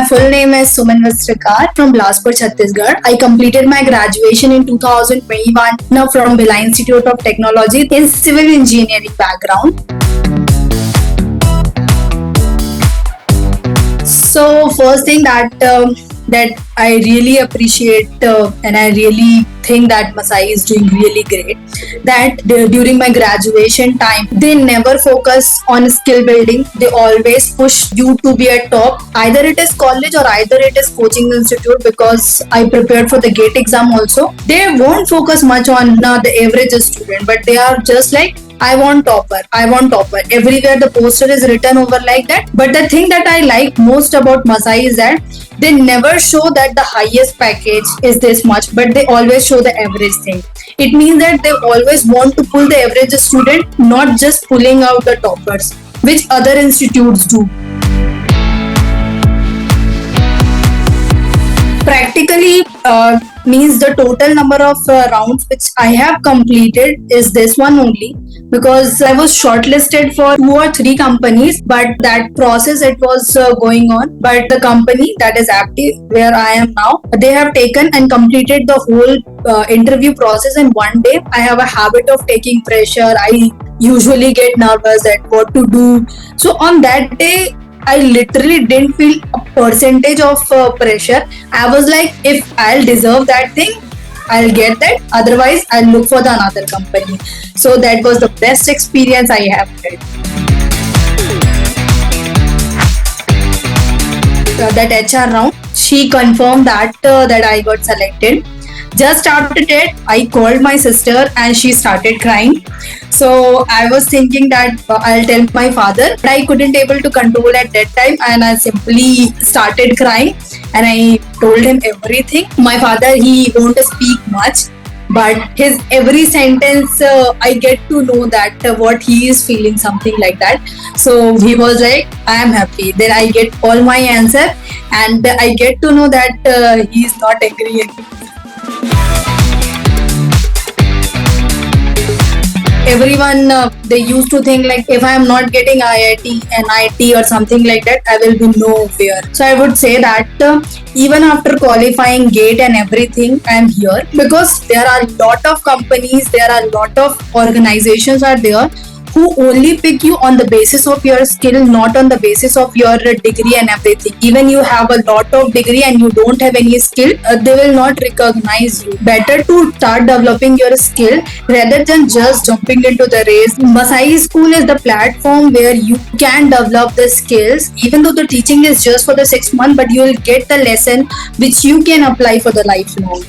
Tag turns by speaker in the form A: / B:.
A: full name is Suman Vastrakar from Bilaspur, Chhattisgarh. I completed my graduation in 2021 now from Bhilai Institute of Technology in civil engineering background. So first thing that I really appreciate and I really think that Masai is doing really great, that during my graduation time they never focus on skill building. They always push you to be at top, either it is college or either it is coaching institute, because I prepared for the gate exam also. They won't focus much on the average student, but they are just like, I want topper, I want topper. Everywhere the poster is written over like that. But the thing that I like most about Masai is that they never show that the highest package is this much, but they always show the average thing. It means that they always want to pull the average student, not just pulling out the toppers, which other institutes do. Practically means the total number of rounds which I have completed is this one only, because I was shortlisted for 2 or 3 companies, but that process it was going on. But the company, that is Apty, where I am now, they have taken and completed the whole interview process in one day. I have a habit of taking pressure. I usually get nervous at what to do. So on that day, I literally didn't feel a percentage of pressure. I was like, if I'll deserve that thing, I'll get that. Otherwise, I'll look for the another company. So that was the best experience I have had. That HR round, she confirmed that I got selected. Just after that, I called my sister and she started crying. So I was thinking that I'll tell my father, but I couldn't able to control at that time, and I simply started crying and I told him everything. My father, he won't speak much, but his every sentence I get to know that what he is feeling, something like that. So he was like, I am happy. Then I get all my answer and I get to know that he is not agreeing. Everyone, they used to think like, if I am not getting IIT, NIT or something like that, I will be nowhere. So I would say that even after qualifying GATE and everything, I am here because there are a lot of companies, there are a lot of organizations are there who only pick you on the basis of your skill, not on the basis of your degree and everything. Even you have a lot of degree and you don't have any skill, they will not recognize you. Better to start developing your skill rather than just jumping into the race. Masai School is the platform where you can develop the skills, even though the teaching is just for the 6 months, but you will get the lesson which you can apply for the lifelong.